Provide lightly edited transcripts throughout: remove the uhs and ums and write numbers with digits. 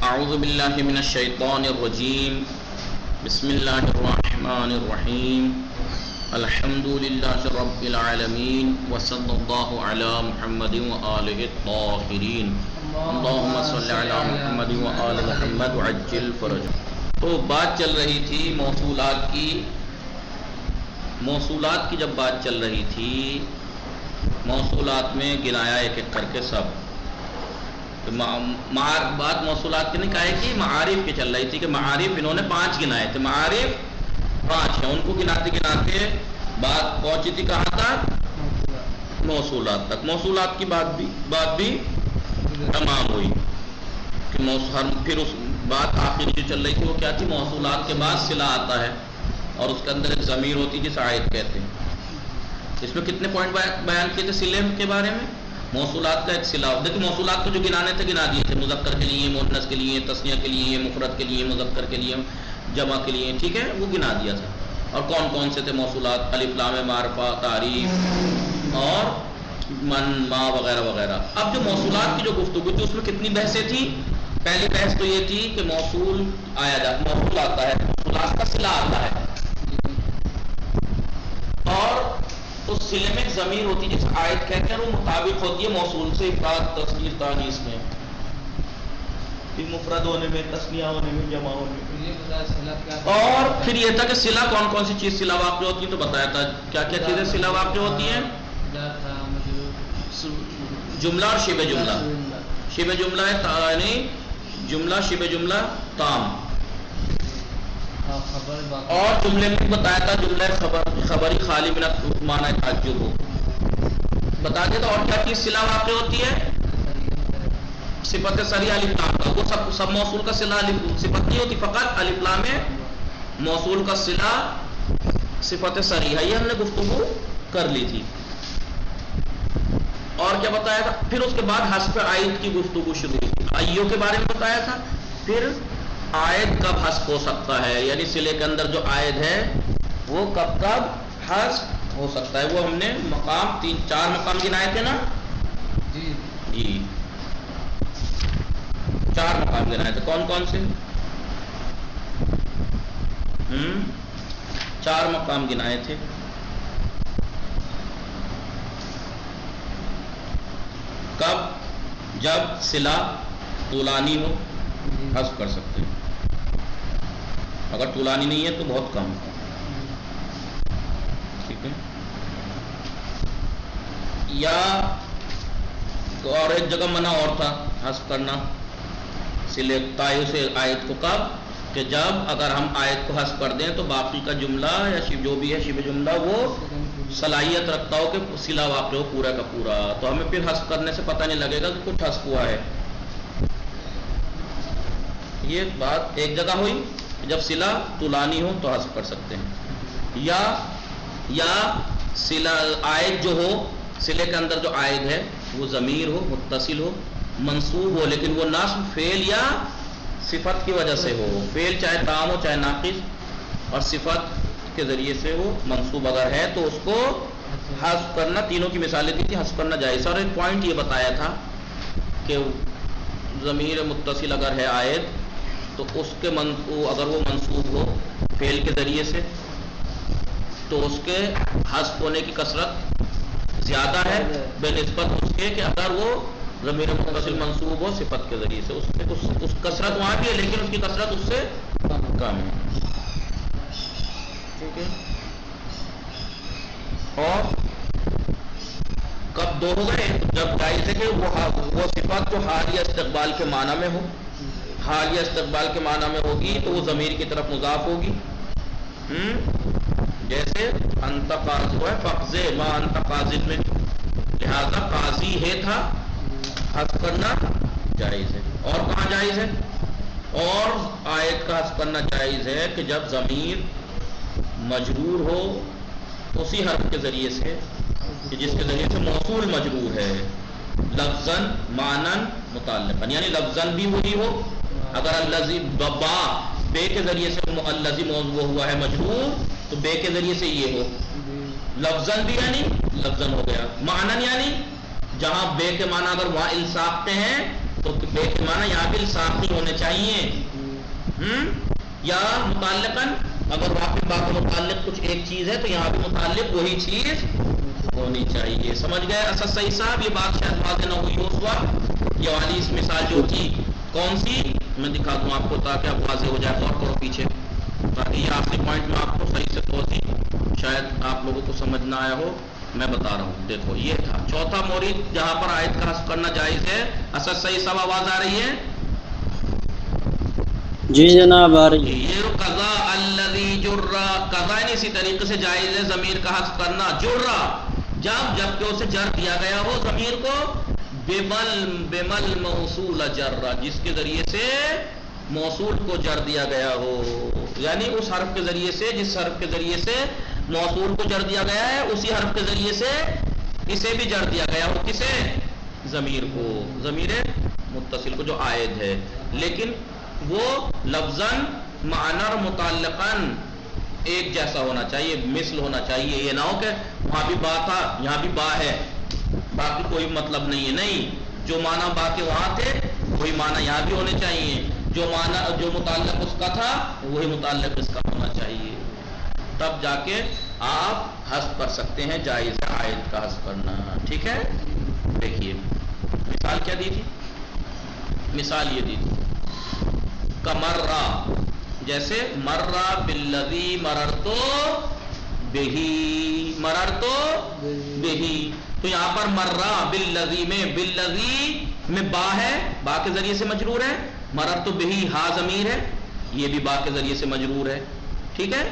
اعوذ باللہ من الشیطان الرجیم بسم اللہ الرحمن الرحیم الحمد للہ رب العالمین وصلی اللہ علی محمد وآلہ الطاہرین اللہم صلی علی محمد وآل محمد وعجل فرج. تو بات چل رہی تھی موصولات کی جب بات چل رہی تھی، موصولات میں گنایا ایک ایک کر کے سب. بات موصولات کی نہیں کہا ہے کہ معارف کی چل رہی تھی کہ معارف انہوں نے 5 گنائے تھے. معارف 5 ہیں، ان کو گناتے گناتے بات پہنچی تھی کہاں تک؟ موصولات تک. موصولات کی بات بھی تمام ہوئی کہ پھر اس بات آخری جو چل رہی تھی وہ کیا تھی؟ موصولات کے بعد صلہ آتا ہے اور اس کے اندر ایک ضمیر ہوتی ہے جسے عائد کہتے ہیں. اس میں کتنے پوائنٹ بیان کیے تھے صلے کے بارے میں؟ موصولات کا ایک صلہ. دیکھیں موصولات کو جو گنانے تھے گنا دیے تھے، مذکر کے لیے، مؤنث کے لیے، تثنیہ کے لیے، مفرد کے لیے، مذکر کے لیے، جمع کے لیے، ٹھیک ہے، وہ گنا دیا تھا. اور کون کون سے تھے موصولات؟ الف لام معرفہ، تعریف اور من، ما وغیرہ وغیرہ. اب جو موصولات کی جو گفتگو تھی اس میں کتنی بحثیں تھیں؟ پہلی بحث تو یہ تھی کہ موصول آتا ہے، موصولات کا صلہ آتا ہے اور اس صلے میں ایک ضمیر ہوتی ہے جسے عائد کہتے ہیں، وہ مطابق ہوتی ہے موصول سے افراد، تصغیر، تانیث میں، مفرد ہونے میں، تثنیہ ہونے میں، جمع ہونے میں. اور پھر یہ تھا کہ صلہ کون کون سی چیز صلہ واقع ہوتی ہے، تو بتایا تھا کیا کیا چیزیں صلہ واقع ہوتی ہیں؟ جملہ اور شبہ جملہ. شبہ جملہ ہے یعنی جملہ، شبہ جملہ، تام. اور جملے میں بتایا تھا جملہ خبری خالی من معنی تعجب ہو بتا دیا تھا. اور کیا چیز صلہ واقع ہوتی ہے؟ صفت صریح الف لام کا. وہ سب موصول کا صلہ صفت نہیں ہوتی، فقط الف لام میں موصول کا صلہ صفت صریح ہے. یہ ہم نے گفتگو کر لی تھی. اور کیا بتایا تھا؟ پھر اس کے بعد حذف عائد کی گفتگو شروع ہوئی. ایو کے بارے میں بتایا تھا. پھر عائد کب حذف ہو سکتا ہے، یعنی صلے کے اندر جو عائد ہے وہ کب حذف ہو سکتا ہے. وہ ہم نے مقام 4 مقام گنائے تھے نا جی 4 مقام گنائے تھے. کون کون سے؟ 4 مقام گنائے تھے. کب؟ جب صلہ طولانی ہو حذف کر سکتے ہیں، اگر طولانی نہیں ہے تو بہت کم. ٹھیک ہے. یا اور ایک جگہ منع اور تھا حذف کرنا صلے تائو سے آیت کو. کب؟ کہ جب اگر ہم آیت کو حذف کر دیں تو باقی کا جملہ یا جو بھی ہے شبہ جملہ وہ صلاحیت رکھتا ہو کہ صلہ واقع ہو پورا کا پورا، تو ہمیں پھر حذف کرنے سے پتہ نہیں لگے گا کہ کچھ حذف ہوا ہے. یہ بات ایک جگہ ہوئی. جب صلہ طولانی ہو تو حذف کر سکتے ہیں. یا صلہ عائد جو ہو، صلے کے اندر جو عائد ہے وہ ضمیر ہو، متصل ہو، منصوب ہو، لیکن وہ نصب فعل یا صفت کی وجہ سے ہو. فعل چاہے تام ہو چاہے ناقص، اور صفت کے ذریعے سے وہ منصوب اگر ہے تو اس کو حذف کرنا. تینوں کی مثالیں دی تھی، حذف کرنا جائز. اور ایک پوائنٹ یہ بتایا تھا کہ ضمیر متصل اگر ہے عائد تو اس کے اگر وہ منصوب ہو فعل کے ذریعے سے تو اس کے حذف ہونے کی کثرت زیادہ ہے بے نسبت اس کے کہ اگر وہ ضمیر متصل منصوب ہو صفت کے ذریعے سے. اس کثرت وہاں بھی ہے لیکن اس کی کثرت اس سے کم ہے. ٹھیک ہے. اور کب 2 ہو گئے؟ جب جائز ہے کہ وہ صفت تو حال یا استقبال کے معنی میں ہو. حال یا استقبال کے معنی میں ہوگی تو وہ ضمیر کی طرف مضاف ہوگی. جیسے انت قاضی ہے، فقض ما انت قاضی میں، لہذا قاضی ہے تھا حذف کرنا جائز ہے. اور کہاں جائز ہے؟ اور آیت کا حذف کرنا جائز ہے کہ جب ضمیر مجرور ہو اسی حرف کے ذریعے سے جس کے ذریعے سے موصول مجرور ہے، لفظاً معنن متعلقاً، یعنی لفظاً بھی وہی ہو. اگر الذی با بے کے ذریعے سے الذی موضوع ہوا ہے مجرور تو بے کے ذریعے سے یہ ہو. لفظاً بھی یعنی لفظاً ہو گیا، معنن یعنی جہاں بے کے معنی اگر وائل ساختے ہیں تو بے کے معنی یہاں بھی الصاقی ہونے چاہیے. یا متعلقاً اگر وہاں پہ باقی متعلق کچھ ایک چیز ہے تو یہاں بھی متعلق وہی چیز ہونی چاہیے. سمجھ گئے اسد صحیح صاحب؟ یہ بات شاید واضح نہ ہوئی اس وقت. یہ والی اس مثال جو تھی کون سی میں دکھا دوں آپ کو تاکہ آپ واضح ہو جائے. غور کرو پیچھے تاکہ یہ آخری پوائنٹ میں آپ کو صحیح سے توضیح شاید آپ لوگوں کو سمجھ نہ آیا ہو. میں بتا رہا ہوں. دیکھو یہ تھا چوتھا مورد جہاں پر آیت کا حذف کرنا جائز ہے. اسد صحیح صاحب آواز آ رہی ہے؟ جی جناب آ رہی ہے. یہ قضا الذی جرا قضا اسی طریقے سے جائز ہے ضمیر کا حذف کرنا. جرا جب کہ اسے جر دیا گیا ہو ضمیر کو بمل موصول جرا جس کے ذریعے سے موصول کو جر دیا گیا ہو. یعنی اس حرف کے ذریعے سے جس حرف کے ذریعے سے موصول کو جر دیا گیا ہے اسی حرف کے ذریعے سے اسے بھی جر دیا گیا ہو. کسے؟ ضمیر کو. ضمیر متصل کو جو عائد ہے لیکن وہ لفظاً معنی اور متعلقاً ایک جیسا ہونا چاہیے مثل ہونا چاہیے. یہ نہ ہو کہ وہاں بھی با تھا یہاں بھی با ہے باقی کوئی مطلب نہیں ہے. نہیں جو معنی با کے وہاں تھے وہی معنی یہاں بھی ہونے چاہیے. جو متعلق اس کا تھا وہی متعلق اس کا ہونا چاہیے. تب جا کے آپ حذف کر سکتے ہیں. جائز ہے عائد کا حذف کرنا. ٹھیک ہے. دیکھیے مثال کیا دی تھی. مثال یہ دی تھی کمرہ جیسے مرہ بالذی مررتو بہی مررتو بہی. تو یہاں پر مرہ بالذی میں با ہے با کے ذریعے سے مجرور ہے. مررتو بہی ہا ضمیر ہے یہ بھی با کے ذریعے سے مجرور ہے. ٹھیک ہے.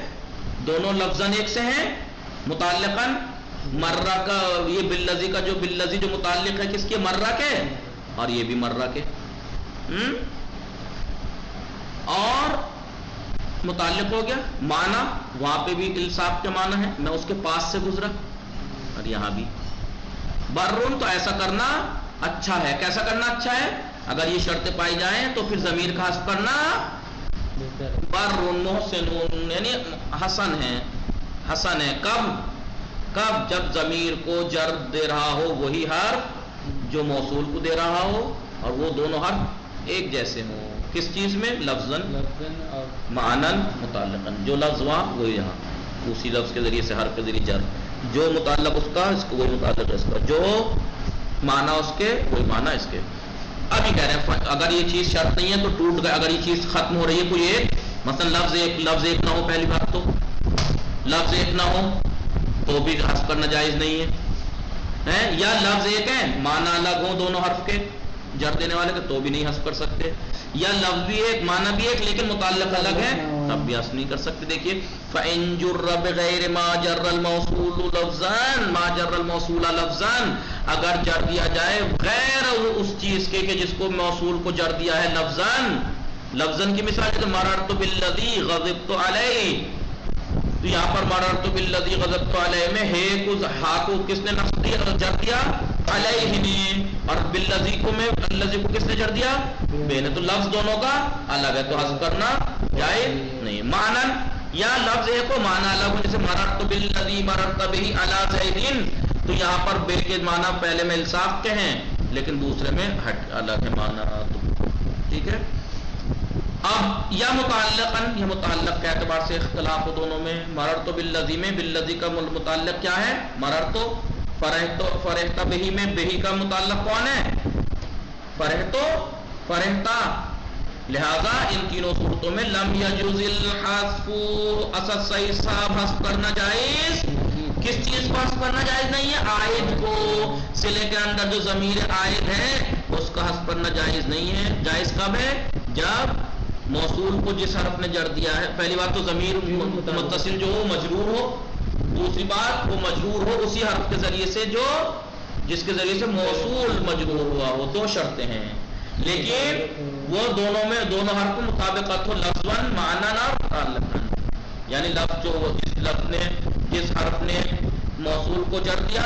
دونوں لفظاً ایک سے ہیں متعلقاً. مرہ کا یہ بالذی کا جو بالذی جو متعلق ہے کس کے؟ مرہ کے. اور یہ بھی مرہ کے. اور متعلق ہو گیا. معنی وہاں پہ بھی الصاق کے معنی ہے میں اس کے پاس سے گزرا. اور یہاں بھی برون تو ایسا کرنا اچھا ہے. کیسا کرنا اچھا ہے؟ اگر یہ شرطیں پائی جائیں تو پھر ضمیر کا حذف کرنا برون محسنون یعنی حسن ہے. حسن ہے کب جب ضمیر کو جر دے رہا ہو وہی حرف جو موصول کو دے رہا ہو اور وہ دونوں حرف ایک جیسے ہوں. کس چیز میں؟ لفظاً معناً متعلقاً. جو لفظ وہاں وہی یہاں اسی لفظ کے ذریعے سے حرف کے ذریعے جر. جو متعلق اس کا اس کو وہی متعلق اس کا. جو معنی اس کے وہی معنی اس کے. اب یہ کہہ رہے ہیں اگر یہ چیز شرط نہیں ہے تو ٹوٹ گئے. اگر یہ چیز ختم ہو رہی ہے کوئی ایک مثلا لفظ ایک نہ ہو. پہلی بات تو لفظ ایک نہ ہو تو بھی حذف کرنا جائز نہیں ہے. یا لفظ ایک ہے معنی الگ ہو دونوں حرف کے جر دینے والے کے تو بھی نہیں حذف کر سکتے. یا لفظ بھی ایک معنی بھی ایک لیکن متعلق الگ ہے تب بھی حذف نہیں کر سکتے. دیکھیے فَإِن جُرَّ بِغَيْرِ مَا جَرَّ الْمَوْصُولُ لَفْظًا مَا جَرَّ الْمَوْصُولَ لَفْظًا اگر جر دیا جائے غیر اس چیز کے کہ جس کو موصول کو جر دیا ہے لفظاً کی مثال ہے مررت بالذی غضبت علیہ. تو یہاں پر مررت بالذی غضبت علیہ میں ہے کو ہا کو کس نے نصب دیا جر دیا علیہ نے اور بالذی کو میں الذی کو کس نے جر دیا بے نے. تو لفظ دونوں کا الگ ہے تو حذف کرنا جائز نہیں. معنی یا لفظ ایک کو معنی الگ ہو جیسے مررت بالذی مررت بہ علی زید. تو یہاں پر بے کے معنی پہلے میں الصاق کے ہیں لیکن دوسرے میں ہٹ الگ ہے معنی. ٹھیک ہے. اب یا متعلق کے اعتبار سے اختلاف ہو دونوں میں. مررت بالذی میں بالذی کا متعلق کیا ہے؟ مررت. فرحت بہی میں بہی کا متعلق کون ہے؟ فرحتا. لہذا ان تینوں صورتوں میں لم یجوز الحذف. اسد صحیح صاحب حذف کرنا جائز. کس چیز کو حذف کرنا جائز نہیں ہے؟ عائد کو. صلے کے اندر جو ضمیر عائد ہے اس کا حذف کرنا جائز نہیں ہے. جائز کب ہے؟ جب موصول کو جس حرف نے جر دیا ہے. پہلی بات تو ضمیر متصل جو ہو مجرور ہو. دوسری بات وہ مجرور ہو اسی حرف کے ذریعے سے جو جس کے ذریعے سے موصول مجرور ہوا ہو. دو شرطیں ہیں لیکن وہ دونوں میں دونوں حرف کو مطابقت ہو لفظاً معناً اور متعلقاً. یعنی لفظ جو جس حرف نے موصول کو جر دیا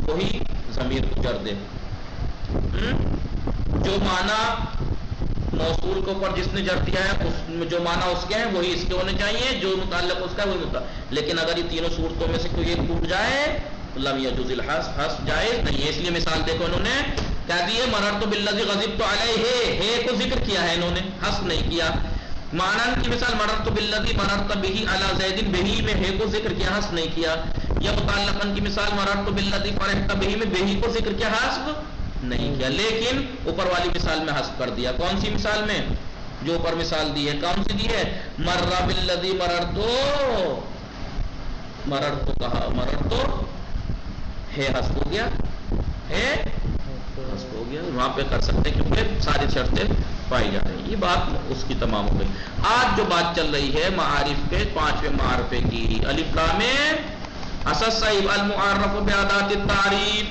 وہی ضمیر کو جر دے. جو معنی موصول کے اوپر جس نے جر دیا ہے جو معنی اس کے ہیں وہی اس کے ہونے چاہیے. جو متعلق اس کا ہے وہی متعلق. لیکن اگر یہ تینوں صورتوں میں سے کوئی ایک ٹوٹ جائے تو لم یجوز الحذف. حذف جائز نہیں ہے. اس لیے مثال دیکھو انہوں نے کہتی ہے مررت بالذی غضبت علیہ، ہے کو ذکر کیا ہے انہوں نے، حسب نہیں کیا. معنن کی مثال مررت بالذی مررت بہ علی زید، بہ میں ہے کو ذکر کیا، حسب نہیں کیا. یا متعلقاً کی مثال مررت بالذی فرحت بہ میں بہ کو ذکر کیا، حسب نہیں کیا. لیکن اوپر والی مثال میں حسب کر دیا. کون سی مثال میں؟ جو اوپر مثال دی ہے. کون سی دی ہے؟ مرہ بالذی مررتو کہا، مررتو ہے حسب ہو گیا، ہے حسب ہو گیا. وہاں پہ کر سکتے کیونکہ ساری شرطیں پائی جا رہی ہیں. یہ بات اس کی تمام ہو گئی. آج جو بات چل رہی ہے معارف کے 5ویں معرفے کی. الف لام اسد صاحب المعرف بعادات التعریف،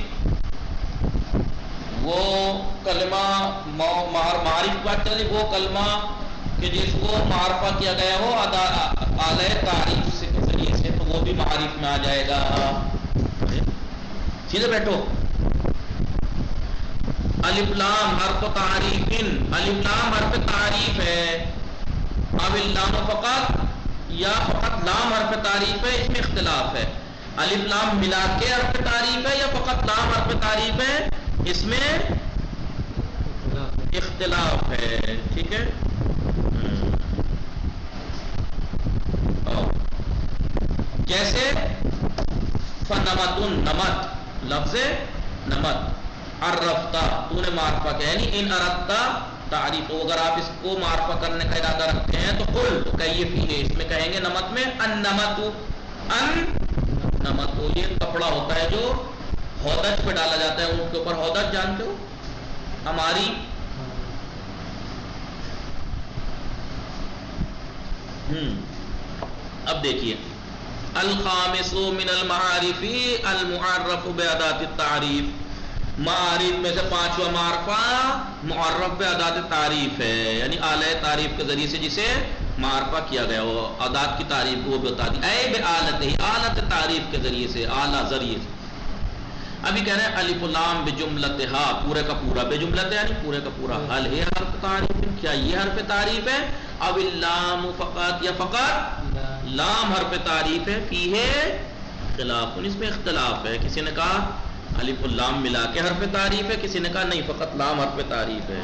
وہ کلمہ معارف کی بات چل رہی، وہ کلمہ کہ جس کو معرفہ کیا گیا ہو آلہ تعریف سے کے ذریعے سے، تو وہ بھی معارف میں آ جائے گا. سیدھے بیٹھو. الف لام حرف تعریف، الف لام حرف تعریف ہے. اب اللام فقط یا فقط لام حرف تعریف ہے، اس میں اختلاف ہے. الف لام ملا کے حرف تعریف ہے یا فقط لام حرف تعریف ہے، اس میں اختلاف ہے. ٹھیک ہے. جیسے فنمت، نمت لفظ نمت، عرفتہ تو نے معرفہ کیا، یعنی ان اردتا تعریف. اگر آپ اس کو معرفہ کرنے کا ارادہ رکھتے ہیں تو قل تو کہیے فی ہے، اس میں کہیں گے نمت میں النمت. ان نمت یہ کپڑا ہوتا ہے جو ہودج پہ ڈالا جاتا ہے، اونٹ کے اوپر ہودج جانتے ہو ہماری. اب دیکھیے الخامس من المعارف المعرف بعادات التعریف، معارف میں سے 5واں معرفہ معرف بعادات تعریف ہے، یعنی آلہ تعریف کے ذریعے سے جسے معرفہ کیا گیا ہو. عادات کی تعریف وہ بتا دی، اے بآلت ہی، آلت تعریف کے ذریعے سے، آلہ ذریعے سے. ابھی کہہ رہے ہیں الف لام بجملتھا، پورے کا پورا، بجملتھا یعنی پورے کا پورا. حل ہے حرف تعریف، کیا یہ حرف تعریف ہے؟ اب اللام فقط یا فقط لام حرف تعریف ہے. فی ہے خلاف، اس میں اختلاف ہے. کسی نے کہا الف اللام ملا کے حرف تعریف ہے، کسی نے کہا نہیں فقط لام حرف تعریف ہے.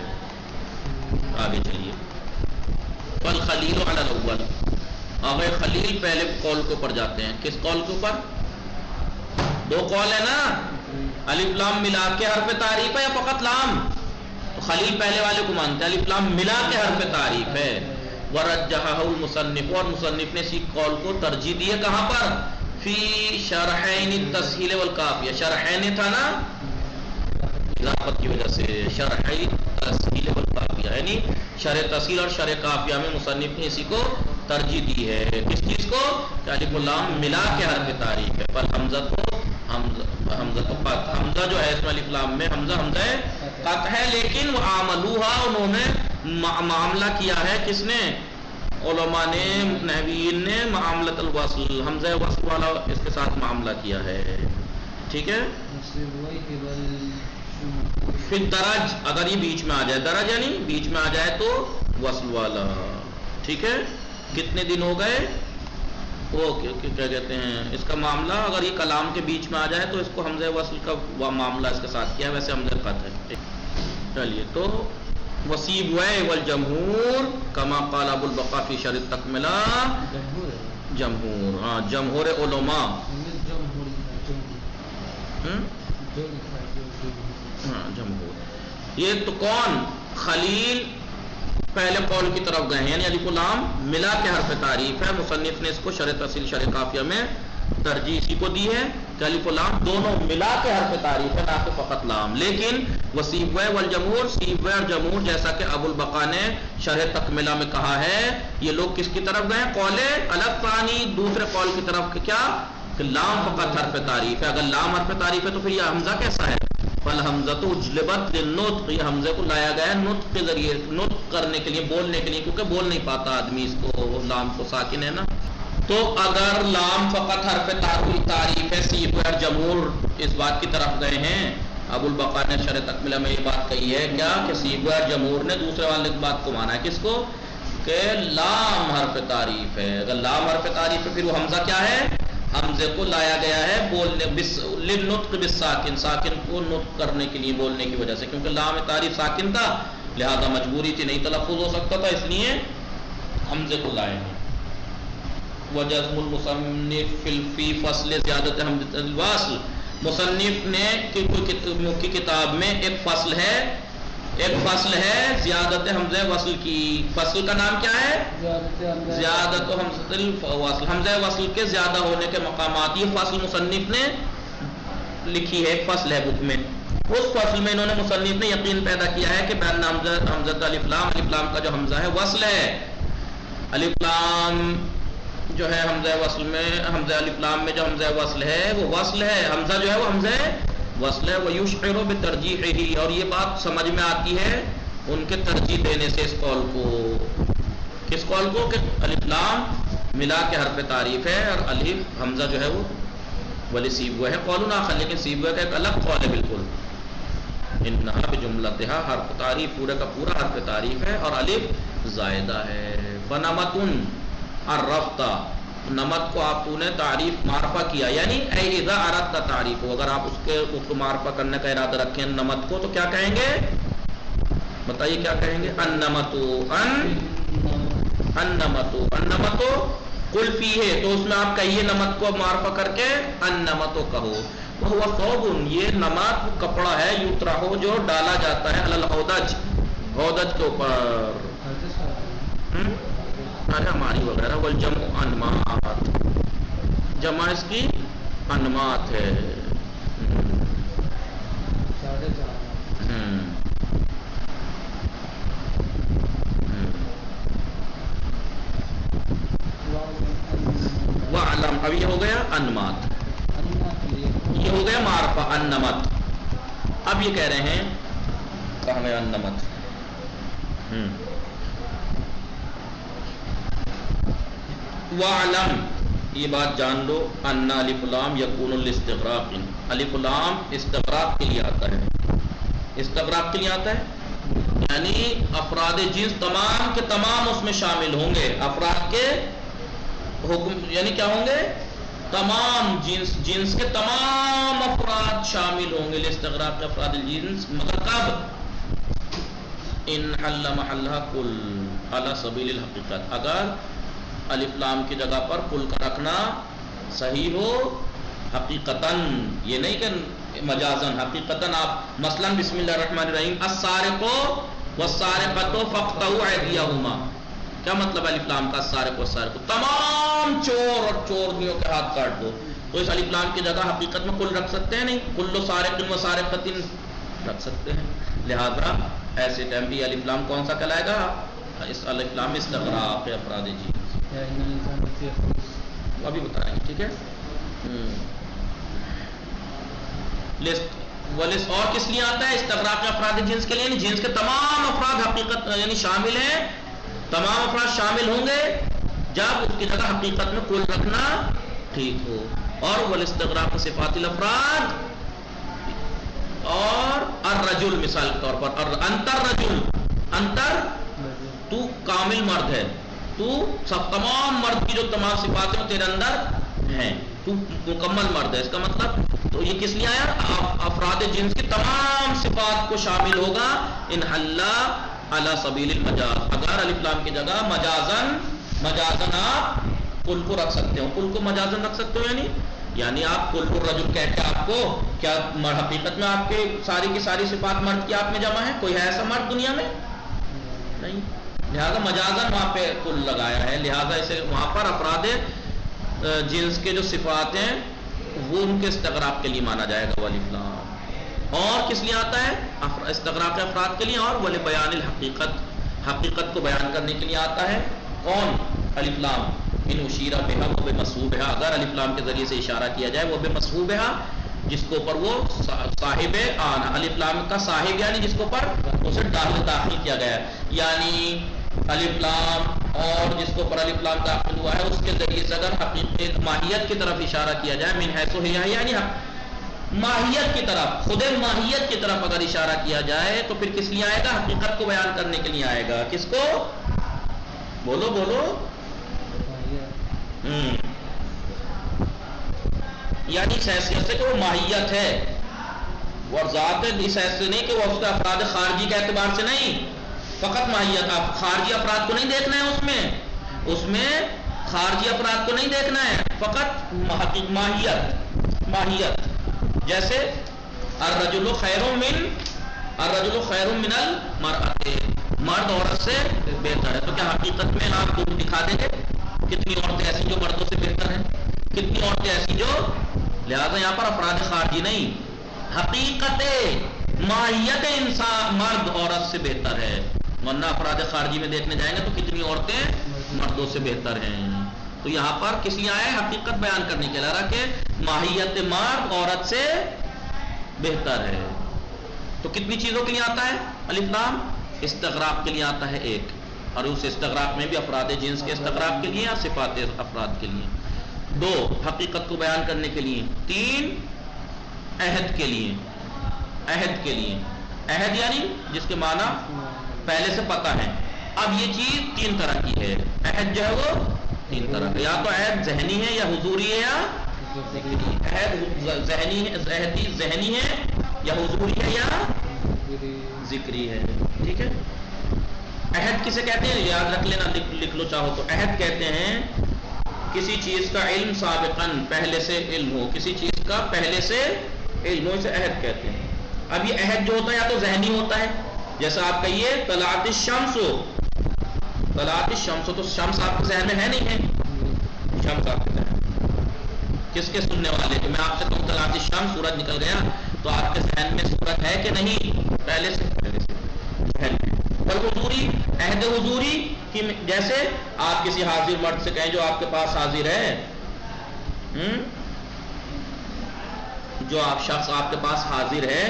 آگے چلیے. فالخلیل علی الاول، اگر خلیل پہلے قول کے اوپر جاتے ہیں. کس قول کے اوپر؟ دو قول ہے نا، الف لام ملا کے حرف تعریف ہے یا فقط لام. تو خلیل پہلے والے کو مانتے ہیں الف لام ملا کے حرف تعریف ہے. ورجحہ المصنف، اور مصنف نے اسی قول کو ترجیح دی ہے. کہاں پر؟ فی شرحین التسہیل والکافیہ. شرحین تھا نا اضافت کی وجہ سے، شرحین تسہیل والکافیہ یعنی شرح تسہیل اور شرح کافیہ میں مصنف نے اسی کو ترجیح دی ہے. کس چیز کو؟ کہ الف لام ملا کے حرف تعریف ہے. پر حمزہ تو حمزہ تو قطع، حمزہ جو ہے اس میں الف لام میں حمزہ قطع ہے، لیکن وہ عاملوہا، انہوں نے معاملہ کیا ہے. کس نے؟ علماء نے، نحویین نے معاملۃ الوصل، حمزہ وصل والا اس کے ساتھ معاملہ کیا ہے. ٹھیک ہے. پھر درج، اگر یہ بیچ میں آ جائے، درج یعنی بیچ میں آ جائے تو وصل والا. ٹھیک ہے. کتنے دن ہو گئے؟ وہ کیا کہتے ہیں اس کا معاملہ، اگر یہ کلام کے بیچ میں آ جائے تو اس کو حمزہ وصل کا معاملہ اس کے ساتھ کیا ہے. ویسے حمزہ قطع ہے. چلیے تو وسیب والجمہور کما قال ابو البقاء فی شرح التکملہ، جمہور، ہاں جمہور علماء، ہاں جمہور. یہ تو کون؟ خلیل پہلے قول کی طرف گئے ہیں، یعنی الف لام ملا کے حرف تعریف ہے. مصنف نے اس کو شرح تفصیل شرح کافیہ میں ترجیح اسی کو دی ہے کہ الف لام دونوں ملا کے حرف تعریف ہے، نہ کہ فقط لام. لیکن وسیب والجمہور، سیب اور جمہور، جیسا کہ ابو البقاء نے شرح تکملہ میں کہا ہے، یہ لوگ کس کی طرف گئے؟ قول الگ ثانی، دوسرے قول کی طرف. کیا؟ کہ لام فقط حرف تعریف ہے. اگر لام حرف تعریف ہے تو پھر یہ حمزہ کیسا ہے؟ فالحمزۃ اجلبت للنطق، یہ حمزے کو لایا گیا ہے نطق کے ذریعے، نطق کرنے کے لیے، بولنے کے لیے، کیونکہ بول نہیں پاتا آدمی اس کو، لام کو ساکن ہے نا. تو اگر لام فقط حرف تعریف ہے، سیب اور جمہور اس بات کی طرف گئے ہیں. ابو البقاء نے شرح تکملہ میں یہ بات کہی ہے کیا کہ سیب اور جمہور نے دوسرے والے بات کو مانا ہے. کس کو؟ کہ لام حرف تعریف ہے. اگر لام حرف تعریف ہے پھر وہ حمزہ کیا ہے؟ حمزے کو لایا گیا ہے بولنے للنطق بالساکن، ساکن کو نطق کرنے کے لیے، بولنے کی وجہ سے، کیونکہ لام تعریف ساکن تھا لہذا مجبوری تھی، نہیں تلفظ ہو سکتا تھا، اس لیے حمزے کو لائے ہیں۔ وجزم المصنف فی فصل زیادت حمزۃ الوصل، مصنف نے کی کتاب میں ایک فصل ہے زیادت حمزہ وصل کی۔ فصل کا نام کیا ہے؟ زیادت حمزہ الوصل، حمزہ وصل کے زیادہ ہونے کے مقامات، یہ فصل مصنف نے لکھی ہے، ایک فصل ہے بک میں۔ اس فصل میں انہوں نے مصنف نے یقین پیدا کیا ہے کہ بین حمزہ الف لام کا جو حمزہ ہے وصل ہے، الف لام جو ہے حمزہ وصل میں، حمزہ الف لام میں جو حمزہ وصل ہے وہ وصل ہے، حمزہ جو ہے وہ حمزہ وصل ہے۔ ویشعر بترجیحہ، اور یہ بات سمجھ میں آتی ہے ان کے ترجیح دینے سے اس قول کو، کس قول کو کہ الف لام ملا کے حرف تعریف ہے اور الف حمزہ جو ہے وہ ولی سیبوہ ہے، قول آخر، لیکن سیبوہ کا ایک الگ قول ہے بالکل۔ انہا بجملتہا، حرف تعریف پورے کا پورا حرف تعریف ہے اور الف زائدہ ہے۔ فنمتن عرفتہ، نمت کو آپ نے تعریف معرفہ کیا، یعنی اے اذا اردت تعریف ہو، اگر آپ اس کو معرفہ کرنے کا ارادہ رکھیں نمت کو، تو کیا کہیں گے؟ بتائیے کیا کہیں گے؟ النمتو قل فیہ، تو اس میں آپ کہیے نمت کو معرفہ کر کے النمتو کہو۔ وہ ثوب، یہ نمت کپڑا ہے، یطرح جو ڈالا جاتا ہے، علی الحودج، ہودج کے اوپر، ہماری وغیرہ، والجمع انمات، جمع اس کی انمات ہے۔ وعلم، اب یہ ہو گیا انمات، یہ ہو گیا معرفہ انمت۔ اب یہ کہہ رہے ہیں کہاں ہے انمت، وعلم، یہ بات جان لو، ان الف لام یکون الاستغراق، الف لام استغراق کے لیے آتا ہے، استغراق کے لیے آتا ہے، یعنی افراد جنس تمام کے تمام اس میں شامل ہوں گے، افراد کے حکم یعنی کیا ہوں گے؟ تمام جنس کے تمام افراد شامل ہوں گے، الاستغراق افراد الجنس، مگر کب؟ ان حل محلہ کل علی سبیل الحقیقت، اگر الف لام کی جگہ پر کل کا رکھنا صحیح ہو حقیقتاً، یہ نہیں کہ مجازن، حقیقتاً آپ مثلا بسم اللہ الرحمن الرحیم السارق والسارقۃ فاقطعوا ایدیہما، کیا مطلب الف لام کا السارق والسارق؟ تمام چور اور چورنیوں کے ہاتھ کاٹ دو، تو اس الف لام کی جگہ حقیقت میں کل رکھ سکتے ہیں نہیں، کل سارق و سارقۃ رکھ سکتے ہیں، لہذا ایسے ٹائم بھی الف لام کون سا کہلائے گا؟ اس الف لام استغراق افراد جنس، ابھی بتائیں گے، ٹھیک ہے۔ لسٹ اور کس لیے آتا ہے؟ استغراق افراد جنس کے لیے، یعنی جنس کے تمام افراد حقیقت یعنی شامل ہیں، تمام افراد شامل ہوں گے جب اس کی جگہ حقیقت میں کل رکھنا ٹھیک ہو۔ اور والاستغراق صفات الافراد، اور الرجل مثال کے طور پر، اور انتر رجل، انتر تو کامل مرد ہے، تو سب تمام مرد کی جو تمام صفات ہیں تیرے اندر ہیں، تو مکمل مرد ہے، اس کا مطلب تو یہ کس لیے آیا؟ افراد جنس کی تمام صفات کو شامل ہوگا، ان اللہ علی سبیل المجاز، اگر الف لام کی جگہ مجازن آپ کل کو رکھ سکتے ہو، کل کو مجازن رکھ سکتے ہو، یعنی آپ کل الرجل کہہ کے آپ کو کیا حقیقت میں آپ کے ساری کی ساری صفات مرد کی آپ میں جمع ہے؟ کوئی ہے ایسا مرد دنیا میں؟ نہیں، لہذا مجازن وہاں پہ کل لگایا ہے، لہذا اسے وہاں پر افراد جنس کے جو صفات ہیں وہ ان کے استغراق کے لیے مانا جائے گا الف لام۔ اور کس لیے آتا ہے؟ استغراق افراد کے لیے، اور ولی بیان الحقیقت، حقیقت کو بیان کرنے کے لیے آتا ہے۔ کون؟ الف لام، ان اشیرہ بہا وہ بے مصحوبہ، اگر الف لام کے ذریعے سے اشارہ کیا جائے وہ بے مصحوبہ، جس کو پر وہ صاحب آنا، الف لام کا صاحب یعنی جس کو پر اسے داخل کیا گیا ہے، یعنی الف لام اور جس کو پر الف لام داخل ہوا ہے اس کے ذریعے سے اگر حقیقت ماہیت کی طرف اشارہ کیا جائے، من حیث ہی، یعنی ماہیت کی طرف، خود ماہیت کی طرف اگر اشارہ کیا جائے تو پھر کس لیے آئے گا؟ حقیقت کو بیان کرنے کے لیے آئے گا۔ کس کو؟ بولو بولو۔ یعنی اس حیثیت سے کہ وہ ماہیت ہے، اور ذات اس حیثیت سے نہیں کہ وہ اس کے افراد خارجی کے اعتبار سے نہیں، فقط ماہیت. آپ خارجی افراد کو نہیں دیکھنا ہے، اس میں خارجی افراد کو نہیں دیکھنا ہے، فقط ماہیت. جیسے الرجل خیر من المرأۃ، مرد عورت سے بہتر ہے. تو کیا حقیقت میں آپ کو دکھا دیں گے کتنی عورتیں ایسی جو مردوں سے بہتر ہیں، کتنی عورتیں ایسی جو، لہذا یہاں پر افراد خارجی نہیں، حقیقت ماہیت انسان مرد عورت سے بہتر ہے. ورنہ افراد خارجی میں دیکھنے جائیں گے تو کتنی عورتیں مردوں سے بہتر ہیں. تو یہاں پر کس لیے آئے؟ حقیقت بیان کرنے کے لیے کہ ماہیت مرد عورت سے بہتر ہے. تو کتنی چیزوں کے لیے آتا ہے الف لام؟ استغراق کے لیے آتا ہے ایک، اور اس استغراق میں بھی افراد جنس کے استغراق کے لیے یا صفات افراد کے لیے. دو، حقیقت کو بیان کرنے کے لیے. تین، عہد کے لیے. عہد یعنی جس کے معنی پہلے سے پتہ ہے. اب یہ چیز تین طرح کی ہے. عہد جو ہے وہ تین طرح کا، یا تو عہد ذہنی ہے یا حضوری ہے یا ذکری. عہد ذہنی ہے یا حضوری ہے یا ذکری ہے. ٹھیک ہے. عہد کسے کہتے ہیں؟ یاد رکھ لینا، لکھ لو چاہو تو. عہد کہتے ہیں کسی چیز کا علم سابقاً، پہلے سے علم ہو، کسی چیز کا پہلے سے علم ہو، اسے عہد کہتے ہیں. اب یہ عہد جو ہوتا ہے یا تو ذہنی ہوتا ہے، جیسا آپ کہیے طلعت الشمس، تو شمس آپ کے ذہن میں ہے نہیں ہے؟ شمس آپ کے ذہن کس کے سننے والے؟ کہ میں آپ سے کہوں طلعت الشمس، سورج نکل گیا، تو آپ کے ذہن میں سورج ہے کہ نہیں؟ پہلے سے ذہن میں. حضوری، عہد حضوری کی جیسے آپ کسی حاضر مرد سے کہیں جو آپ کے پاس حاضر ہے، جو آپ شخص آپ کے پاس حاضر ہے،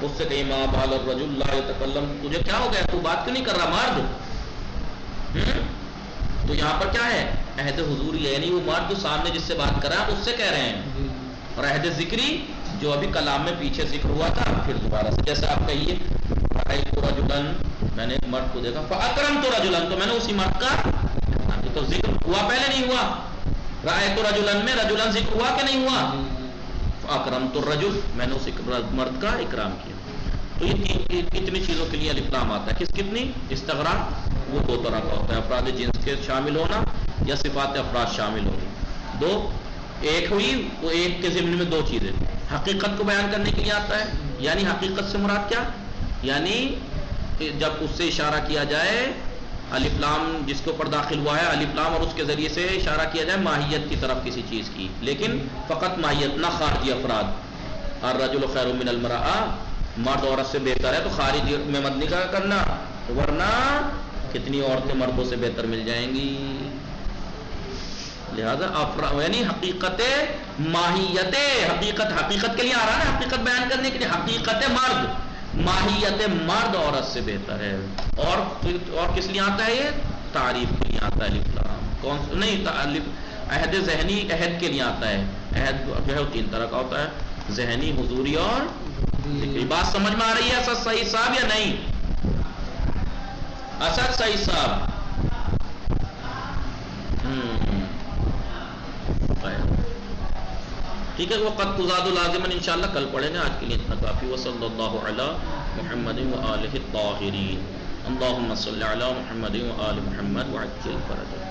اس سے کہیں ما بال الرجل لا یتکلم، تجھے کیا ہو گیا، تو بات کیوں نہیں کر رہا مرد؟ تو یہاں پر کیا ہے؟ عہد حضوری ہے، یعنی وہ مرد جو سامنے جس سے بات کر رہا ہے اس سے کہہ رہے ہیں. اور عہد ذکری جو ابھی کلام میں پیچھے ذکر ہوا تھا، پھر دوبارہ سے جیسے آپ کہیے رأیت رجلا، میں نے ایک مرد کو دیکھا، فاکرمت رجلا، تو میں نے اسی مرد کا، تو ذکر ہوا پہلے نہیں ہوا؟ رأیت رجلا میں رجلا ذکر ہوا کہ نہیں ہوا؟ فاکرمت الرجل، میں نے اس مرد کا اکرام کیا. تو یہ کتنی چیزوں کے لیے الف لام آتا ہے؟ کتنی؟ استغراق وہ دو طرح کا ہوتا ہے، افراد جنس کے شامل ہونا یا صفات افراد شامل ہونا. دو، ایک ہوئی وہ ایک کے ضمن میں دو چیزیں. حقیقت کو بیان کرنے کے لیے آتا ہے، یعنی حقیقت سے مراد کیا؟ یعنی جب اس سے اشارہ کیا جائے، الف لام جس کے اوپر داخل ہوا ہے، الف لام، اور اس کے ذریعے سے اشارہ کیا جائے ماہیت کی طرف کسی چیز کی، لیکن فقط ماہیت، نہ خارجی افراد. الرجل خیر من المرأۃ، مرد عورت سے بہتر ہے، تو خارج میں مت نکاح کرنا، ورنہ کتنی عورتیں مردوں سے بہتر مل جائیں گی. لہذا یعنی حقیقت ماہیت، حقیقت کے لیے آ رہا ہے، حقیقت بیان کرنے کے لیے. حقیقت مرد، ماہیت مرد عورت سے بہتر ہے. اور کس لیے آتا ہے؟ یہ تعریف کے لیے آتا ہے الف لام. کون نہیں، عہد ذہنی عہد کے لیے آتا ہے. عہد جو ہے تین طرح کا ہوتا ہے، ذہنی، حضوری اور ذکری. بات سمجھ میں آ رہی ہے اسد صحیح صاحب یا نہیں؟ اسد صحیح صاحب، ٹھیک ہے. وہ قد تزاد لازماً انشاءاللہ کل پڑھیں گے. آج کے لیے اتنا کافی. وصلی اللہ علی محمد وآلہ الطاہرین. اللہم صلی علی محمد وآل محمد وعجل فرجہ.